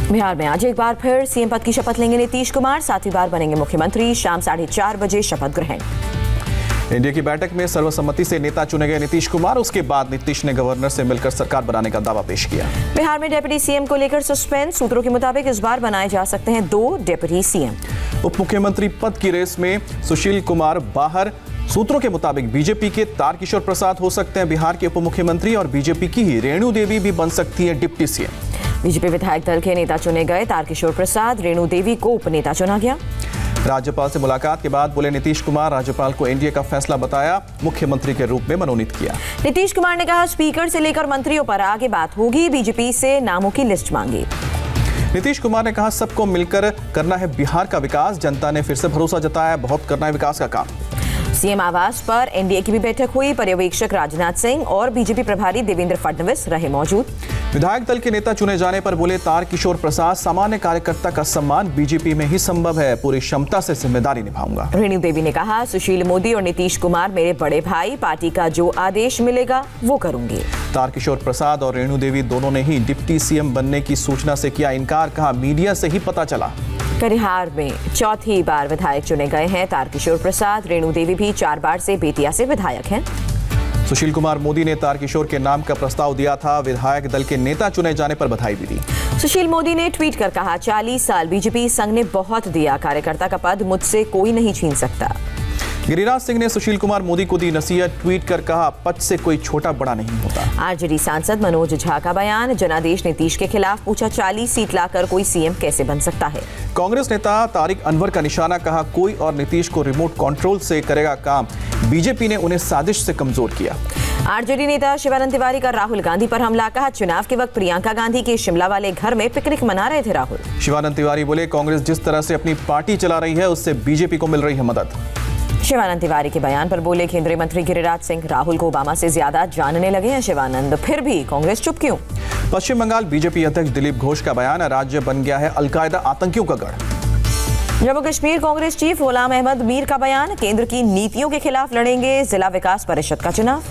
बिहार में आज एक बार फिर सीएम पद की शपथ लेंगे नीतीश कुमार, सातवीं बार बनेंगे मुख्यमंत्री। शाम 4:30 बजे शपथ ग्रहण। इंडिया की बैठक में सर्वसम्मति से नेता चुने गए नीतीश कुमार। उसके बाद नीतीश ने गवर्नर से मिलकर सरकार बनाने का दावा पेश किया। बिहार में डिप्टी सीएम को लेकर सस्पेंस। सूत्रों के मुताबिक इस बार बनाए जा सकते हैं 2 डिप्टी सीएम। उप मुख्यमंत्री पद की रेस में सुशील कुमार बाहर। सूत्रों के मुताबिक बीजेपी के तारकिशोर प्रसाद हो सकते हैं बिहार के उप मुख्यमंत्री और बीजेपी की ही रेणु देवी भी बन सकती है डिप्टी सीएम। बीजेपी विधायक दल के नेता चुने गए तारकिशोर प्रसाद, रेणु देवी को उपनेता चुना गया। राज्यपाल से मुलाकात के बाद बोले नीतीश कुमार, राज्यपाल को एनडीए का फैसला बताया, मुख्यमंत्री के रूप में मनोनीत किया। नीतीश कुमार ने कहा स्पीकर से लेकर मंत्रियों पर आगे बात होगी, बीजेपी से नामों की लिस्ट मांगी। नीतीश कुमार ने कहा सबको मिलकर करना है बिहार का विकास, जनता ने फिर से भरोसा जताया, बहुत करना है विकास का काम। सीएम आवास पर एनडीए की भी बैठक हुई, पर्यवेक्षक राजनाथ सिंह और बीजेपी प्रभारी देवेंद्र फडणवीस रहे मौजूद। विधायक दल के नेता चुने जाने पर बोले तारकिशोर प्रसाद, सामान्य कार्यकर्ता का सम्मान बीजेपी में ही संभव है, पूरी क्षमता से जिम्मेदारी निभाऊंगा। रेणु देवी ने कहा सुशील मोदी और नीतीश कुमार मेरे बड़े भाई, पार्टी का जो आदेश मिलेगा वो करूंगी। तारकिशोर प्रसाद और रेणु देवी दोनों ने ही डिप्टी सीएम बनने की सूचना से किया इनकार, कहा मीडिया से ही पता चला। कटिहार में चौथी बार विधायक चुने गए हैं तारकिशोर प्रसाद, रेणु देवी भी 4 बार से बेतिया से विधायक हैं। सुशील कुमार मोदी ने तारकिशोर के नाम का प्रस्ताव दिया था, विधायक दल के नेता चुने जाने पर बधाई भी दी। सुशील मोदी ने ट्वीट कर कहा 40 साल बीजेपी संघ ने बहुत दिया, कार्यकर्ता का पद मुझसे कोई नहीं छीन सकता। गिरिराज सिंह ने सुशील कुमार मोदी को दी नसीहत, ट्वीट कर कहा पद से कोई छोटा बड़ा नहीं होता। आरजेडी सांसद मनोज झा का बयान, जनादेश नीतीश के खिलाफ, पूछा 40 सीट लाकर कोई सीएम कैसे बन सकता है। कांग्रेस नेता तारिक अनवर का निशाना, कहा कोई और नीतीश को रिमोट कंट्रोल से करेगा काम, बीजेपी ने उन्हें साजिश से कमजोर किया। आरजेडी नेता शिवानंद तिवारी का राहुल गांधी पर हमला, कहा चुनाव के वक्त प्रियंका गांधी के शिमला वाले घर में पिकनिक मना रहे थे राहुल। शिवानंद तिवारी बोले कांग्रेस जिस तरह से अपनी पार्टी चला रही है उससे बीजेपी को मिल रही है मदद। शिवानंद तिवारी के बयान पर बोले केंद्रीय मंत्री गिरिराज सिंह, राहुल को ओबामा से ज्यादा जानने लगे हैं शिवानंद, फिर भी कांग्रेस चुप क्यों। पश्चिम बंगाल बीजेपी अध्यक्ष दिलीप घोष का बयान, राज्य बन गया है अलकायदा आतंकियों का गढ़। जम्मू कश्मीर कांग्रेस चीफ गुलाम अहमद मीर का बयान, केंद्र की नीतियों के खिलाफ लड़ेंगे, जिला विकास परिषद का चुनाव।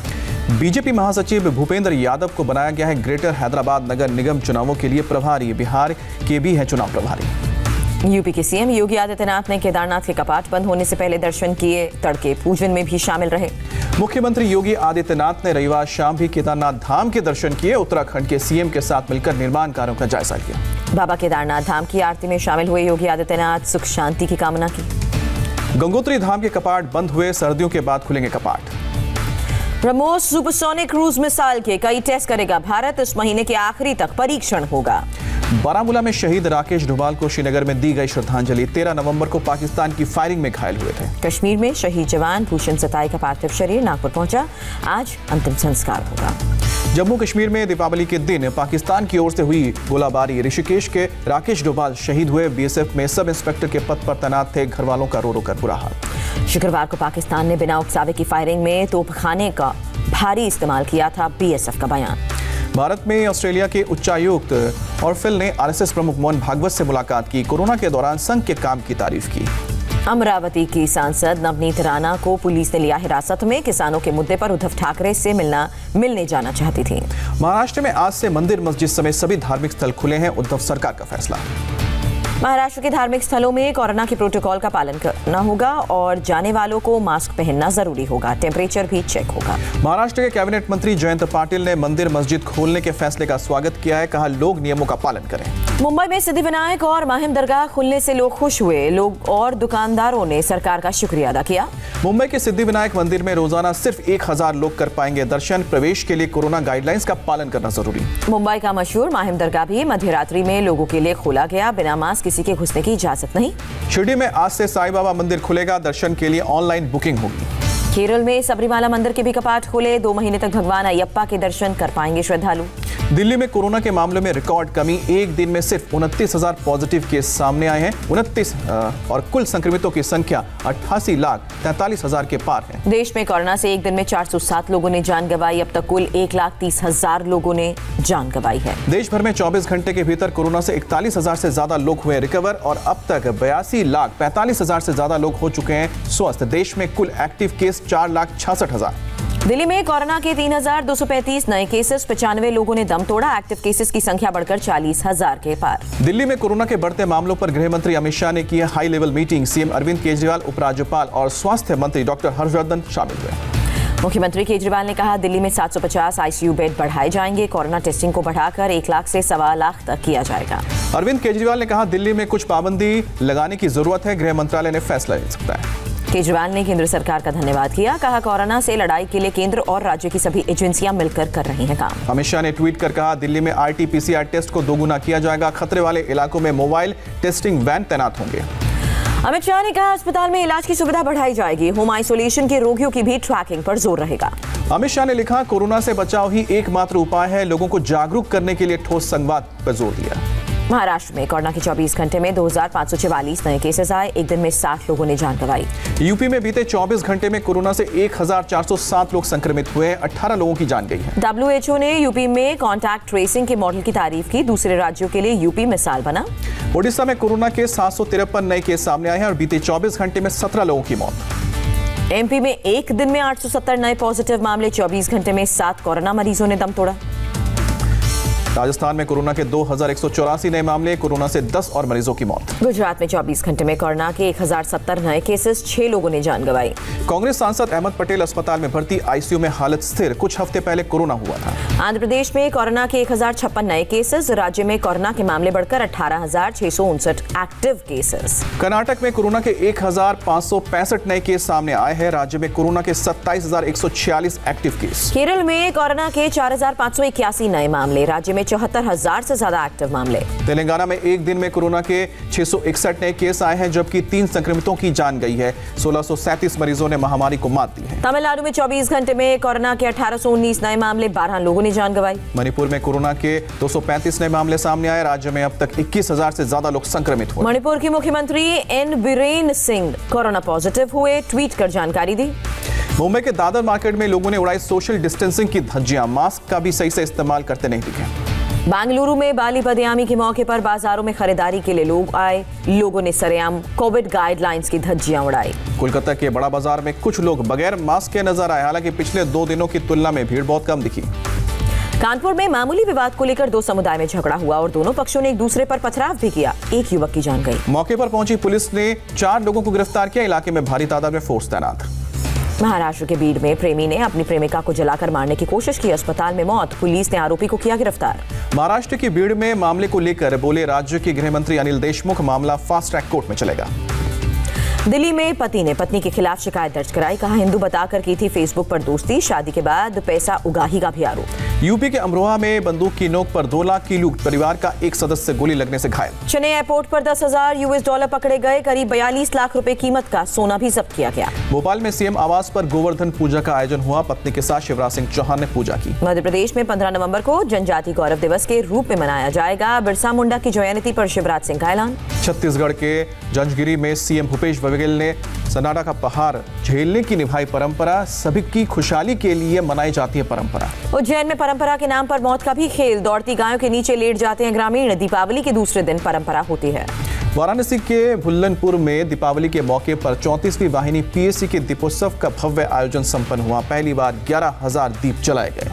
बीजेपी महासचिव भूपेंद्र यादव को बनाया गया है ग्रेटर हैदराबाद नगर निगम चुनावों के लिए प्रभारी, बिहार के भी है चुनाव प्रभारी। यूपी के सीएम योगी आदित्यनाथ ने केदारनाथ के कपाट बंद होने से पहले दर्शन किए, तड़के पूजन में भी शामिल रहे। मुख्यमंत्री योगी आदित्यनाथ ने रविवार शाम भी केदारनाथ धाम के दर्शन किए, उत्तराखंड के सीएम के साथ मिलकर निर्माण कार्यों का जायजा लिया। बाबा केदारनाथ धाम की आरती में शामिल हुए योगी आदित्यनाथ, सुख शांति की कामना की। गंगोत्री धाम के कपाट बंद हुए, सर्दियों के बाद खुलेंगे कपाट। ब्रह्मोस सुपरसोनिक क्रूज मिसाइल के कई टेस्ट करेगा भारत, इस महीने के आखिरी तक परीक्षण होगा। बारामूला में शहीद राकेश डोभाल को श्रीनगर में दी गई श्रद्धांजलि, 13 नवंबर को पाकिस्तान की फायरिंग में घायल हुए थे। कश्मीर में शहीद जवान भूषण सताई का पार्थिव शरीर नागपुर पहुंचा, आज अंतिम संस्कार होगा। जम्मू कश्मीर में दीपावली के दिन पाकिस्तान की ओर से हुई गोलाबारी, ऋषिकेश के राकेश डोभाल शहीद हुए, बीएसएफ में सब इंस्पेक्टर के पद पर तैनात थे, घर वालों का रो रो कर बुरा हाल। शुक्रवार को पाकिस्तान ने बिना उकसावे की फायरिंग में तोपखाने का भारी इस्तेमाल किया था, बीएसएफ का बयान। भारत में ऑस्ट्रेलिया के उच्चायुक्त और फिल ने आरएसएस प्रमुख मोहन भागवत से मुलाकात की, कोरोना के दौरान संघ के काम की तारीफ की। अमरावती की सांसद नवनीत राणा को पुलिस ने लिया हिरासत में, किसानों के मुद्दे पर उद्धव ठाकरे से मिलने जाना चाहती थी। महाराष्ट्र में आज से मंदिर मस्जिद समेत सभी धार्मिक स्थल खुले हैं, उद्धव सरकार का फैसला। महाराष्ट्र के धार्मिक स्थलों में कोरोना के प्रोटोकॉल का पालन करना होगा और जाने वालों को मास्क पहनना जरूरी होगा, टेम्परेचर भी चेक होगा। महाराष्ट्र के कैबिनेट मंत्री जयंत पाटिल ने मंदिर मस्जिद खोलने के फैसले का स्वागत किया है, कहा लोग नियमों का पालन करें। मुंबई में सिद्धिविनायक और माहिम दरगाह खुलने से लोग खुश हुए, लोग और दुकानदारों ने सरकार का शुक्रिया अदा किया। मुंबई के सिद्धिविनायक मंदिर में रोजाना सिर्फ 1000 लोग कर पाएंगे दर्शन, प्रवेश के लिए कोरोना गाइडलाइंस का पालन करना जरूरी। मुंबई का मशहूर माहिम दरगाह भी मध्यरात्रि में लोगों के लिए खोला गया, बिना मास्क किसी के घुसने की इजाजत नहीं। शिरडी में आज से साईं बाबा मंदिर खुलेगा, दर्शन के लिए ऑनलाइन बुकिंग होगी। केरल में सबरीमाला मंदिर के भी कपाट खोले, 2 महीने तक भगवान अयप्पा के दर्शन कर पाएंगे श्रद्धालु। दिल्ली में कोरोना के मामले में रिकॉर्ड कमी, एक दिन में सिर्फ 29,000 पॉजिटिव केस सामने आए हैं, 29 और कुल संक्रमितों की संख्या 88,43,000 के पार है। देश में कोरोना से एक दिन में 407 लोगों ने जान गंवाई, अब तक कुल 1,30,000 लोगों ने जान गंवाई है। देश भर में 24 घंटे के भीतर कोरोना से 41,000 से ज्यादा लोग हुए रिकवर और अब तक 82,45,000 से ज्यादा लोग हो चुके हैं स्वस्थ। देश में कुल एक्टिव केस 4,66,000। दिल्ली में कोरोना के 3,235 नए केसेस, 95 लोगों ने दम तोड़ा। एक्टिव केसेस की संख्या बढ़कर 40,000 के पार। दिल्ली में कोरोना के बढ़ते मामलों पर गृह मंत्री अमित शाह ने की high level meeting. CM Arvind Kejriwal, उपराज्यपाल और स्वास्थ्य मंत्री डॉक्टर हर्षवर्धन शामिल हुए। मुख्यमंत्री केजरीवाल ने कहा दिल्ली में 750 आईसीयू बेड बढ़ाए जाएंगे। कोरोना टेस्टिंग को बढ़ाकर 1 लाख से 1.25 लाख तक किया जाएगा। अरविंद केजरीवाल ने कहा दिल्ली में कुछ पाबंदी लगाने की जरूरत है, गृह मंत्रालय ने फैसला ले सकता है। केजरीवाल ने केंद्र सरकार का धन्यवाद किया। कहा कोरोना से लड़ाई के लिए केंद्र और राज्य की सभी एजेंसियां मिलकर कर रही हैं काम। अमित शाह ने ट्वीट कर कहा दिल्ली में आरटी-पीसीआर टेस्ट को दोगुना किया जाएगा। खतरे वाले इलाकों में मोबाइल टेस्टिंग वैन तैनात होंगे। अमित शाह ने कहा अस्पताल में इलाज की सुविधा बढ़ाई जाएगी। होम आइसोलेशन के रोगियों की भी ट्रैकिंग पर जोर रहेगा। अमित शाह ने लिखा कोरोना से बचाव ही एकमात्र उपाय है। लोगों को जागरूक करने के लिए ठोस संवाद पर जोर दिया। महाराष्ट्र में कोरोना के 24 घंटे में 2,544 नए केसेस आए। एक दिन में 60 लोगों ने जान गंवाई। यूपी में बीते 24 घंटे में कोरोना से 1,407 लोग संक्रमित हुए। 18 लोगों की जान गई है। WHO ने यूपी में कॉन्टैक्ट ट्रेसिंग के मॉडल की तारीफ की। दूसरे राज्यों के लिए यूपी मिसाल बना। ओडिशा में कोरोना के 753 नए केस सामने आए हैं और बीते 24 घंटे में 17 लोगों की मौत। एमपी में एक दिन में 870 नए पॉजिटिव मामले। 24 घंटे में 7 कोरोना मरीजों ने दम तोड़ा। राजस्थान में कोरोना के 2,184 नए मामले। कोरोना से 10 और मरीजों की मौत। गुजरात में 24 घंटे में कोरोना के 1,070 नए केसेस। 6 लोगों ने जान गंवाई। कांग्रेस सांसद अहमद पटेल अस्पताल में भर्ती, आईसीयू में हालत स्थिर। कुछ हफ्ते पहले कोरोना हुआ था। आंध्र प्रदेश में कोरोना के 1,056 नए केसेस। राज्य में कोरोना के मामले बढ़कर 18,659 एक्टिव केसेस। कर्नाटक में कोरोना के 1,565 नए केस सामने आए हैं। राज्य में कोरोना के 27,146 एक्टिव केस। केरल में कोरोना के 4,581 नए मामले। राज्य में 74,000 से ज्यादा एक्टिव मामले। तेलंगाना में एक दिन में कोरोना के 661 नए केस आए हैं, जबकि 3 संक्रमितों की जान गई है। 1,637 मरीजों ने महामारी को मात दी है। तमिलनाडु में 24 घंटे में कोरोना के 1,819 नए मामले। 12 लोगों ने जान गंवाई। मणिपुर में कोरोना के 235 नए मामले सामने आए। राज्य में अब तक 21,000 से ज्यादा लोग संक्रमित हुए। मणिपुर की मुख्यमंत्री N Biren Singh corona positive हुए। ट्वीट कर जानकारी दी। मुंबई के दादर मार्केट में लोगों ने उड़ाई सोशल डिस्टेंसिंग की धज्जियां। मास्क का भी सही से इस्तेमाल करते नहीं दिखे। बेंगलुरु में बाली बदयामी के मौके पर बाजारों में खरीदारी के लिए लोग आए। लोगों ने सरेआम कोविड गाइडलाइंस की धज्जियां उड़ाई। कोलकाता के बड़ा बाजार में कुछ लोग बगैर मास्क के नजर आए। हालांकि पिछले 2 दिनों की तुलना में भीड़ बहुत कम दिखी। कानपुर में मामूली विवाद को लेकर 2 समुदाय में झगड़ा हुआ और दोनों पक्षों ने एक दूसरे पर पथराव भी किया। एक युवक की जान गई। मौके पर पहुंची पुलिस ने 4 लोगों को गिरफ्तार किया। इलाके में भारी तादाद में फोर्स तैनात। महाराष्ट्र के बीड में प्रेमी ने अपनी प्रेमिका को जलाकर मारने की कोशिश की। अस्पताल में मौत। पुलिस ने आरोपी को किया गिरफ्तार। महाराष्ट्र की बीड में मामले को लेकर बोले राज्य के गृह मंत्री अनिल देशमुख, मामला फास्ट ट्रैक कोर्ट में चलेगा। दिल्ली में पति ने पत्नी के खिलाफ शिकायत दर्ज कराई। कहा हिंदू बताकर की थी फेसबुक पर दोस्ती। शादी के बाद पैसा उगाही का भी आरोप। यूपी के अमरोहा में बंदूक की नोक पर 2 लाख की लूट। परिवार का एक सदस्य गोली लगने से घायल। चेन्नई एयरपोर्ट पर 10,000 US डॉलर पकड़े गए। करीब 42 लाख रुपए कीमत का सोना भी जब्त किया गया। भोपाल में सीएम आवास पर गोवर्धन पूजा का आयोजन हुआ। पत्नी के साथ शिवराज सिंह चौहान ने पूजा की। मध्य प्रदेश में 15 नवंबर को जनजाति गौरव दिवस के रूप में मनाया जाएगा। बिरसा मुंडा की जयंती पर शिवराज सिंह का ऐलान। छत्तीसगढ़ के जंजगिरी में सीएम भूपेश बघेल ने सनाडा का पहाड़ झेलने की निभाई परंपरा। सभी की खुशहाली के लिए मनाई जाती है परंपरा। उज्जैन में परंपरा के नाम पर मौत का भी खेल। दौड़ती गायों के नीचे लेट जाते हैं ग्रामीण। दीपावली के दूसरे दिन परंपरा होती है। वाराणसी के भुल्लनपुर में दीपावली के मौके पर 34वीं वाहिनी PSC के दीपोत्सव का भव्य आयोजन संपन्न हुआ। पहली बार 11,000 दीप जलाए गए।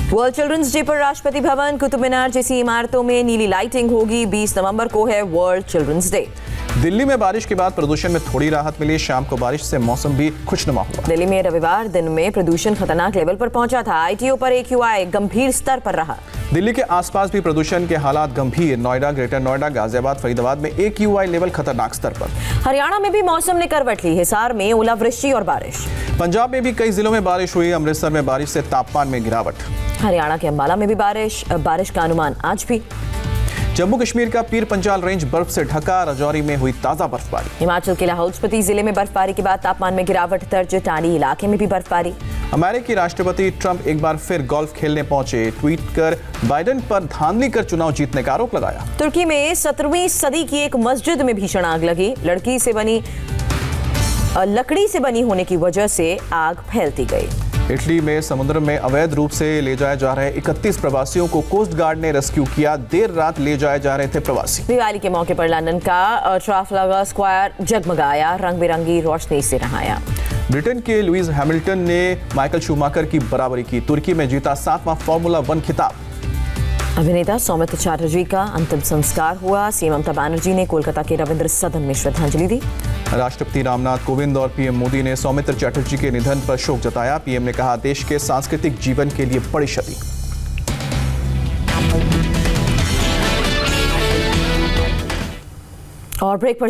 वर्ल्ड चिल्ड्रंस डे पर राष्ट्रपति भवन, कुतुब मीनार जैसी इमारतों में नीली लाइटिंग होगी। 20 नवंबर को है वर्ल्ड चिल्ड्रंस डे। दिल्ली में बारिश के बाद प्रदूषण में थोड़ी राहत मिली। शाम को बारिश से मौसम भी खुशनुमा हुआ। दिल्ली में रविवार दिन में प्रदूषण खतरनाक लेवल पर पहुंचा था। ITO पर AQI गंभीर स्तर पर रहा। दिल्ली के आसपास भी प्रदूषण के हालात गंभीर। नोएडा, ग्रेटर नोएडा, गाजियाबाद, फरीदाबाद में AQI लेवल खतरनाक स्तर पर। हरियाणा में भी मौसम ने करवट ली। हिसार में ओलावृष्टि और बारिश। पंजाब में भी कई जिलों में बारिश हुई। अमृतसर में बारिश से तापमान में गिरावट। हरियाणा के अंबाला में भी बारिश का अनुमान आज भी। जम्मू कश्मीर का पीर पंजाल रेंज बर्फ से ढका। राजौरी में हुई ताजा बर्फबारी। हिमाचल के लाहौल स्पीति जिले में बर्फबारी के बाद तापमान में गिरावट दर्ज। टांडी इलाके में भी बर्फबारी। अमेरिकी राष्ट्रपति ट्रंप एक बार फिर गोल्फ खेलने पहुंचे। ट्वीट कर बाइडेन पर धांधली कर चुनाव जीतने का आरोप लगाया। तुर्की में 17वीं सदी की एक मस्जिद में भीषण आग लगी। लकड़ी से बनी होने की वजह से आग फैलती गई। इटली में समुद्र में अवैध रूप से ले जाए जा रहे 31 प्रवासियों को कोस्ट गार्ड ने रेस्क्यू किया। देर रात ले जाए जा रहे थे प्रवासी। दिवाली के मौके पर लंदन का ट्राफलगर स्क्वायर जगमगाया। रंग बिरंगी रोशनी से नहाया। ब्रिटेन के लुइस हैमिल्टन ने माइकल शूमाकर की बराबरी की। तुर्की में जीता 7वां फॉर्मूला 1 खिताब। अभिनेता सौमित्र चैटर्जी का अंतिम संस्कार हुआ। सीएम ममता बनर्जी ने कोलकाता के रविंद्र सदन में श्रद्धांजलि दी। राष्ट्रपति रामनाथ कोविंद और पीएम मोदी ने सौमित्र चैटर्जी के निधन पर शोक जताया। पीएम ने कहा, देश के सांस्कृतिक जीवन के लिए बड़ी क्षति। और ब्रेक पर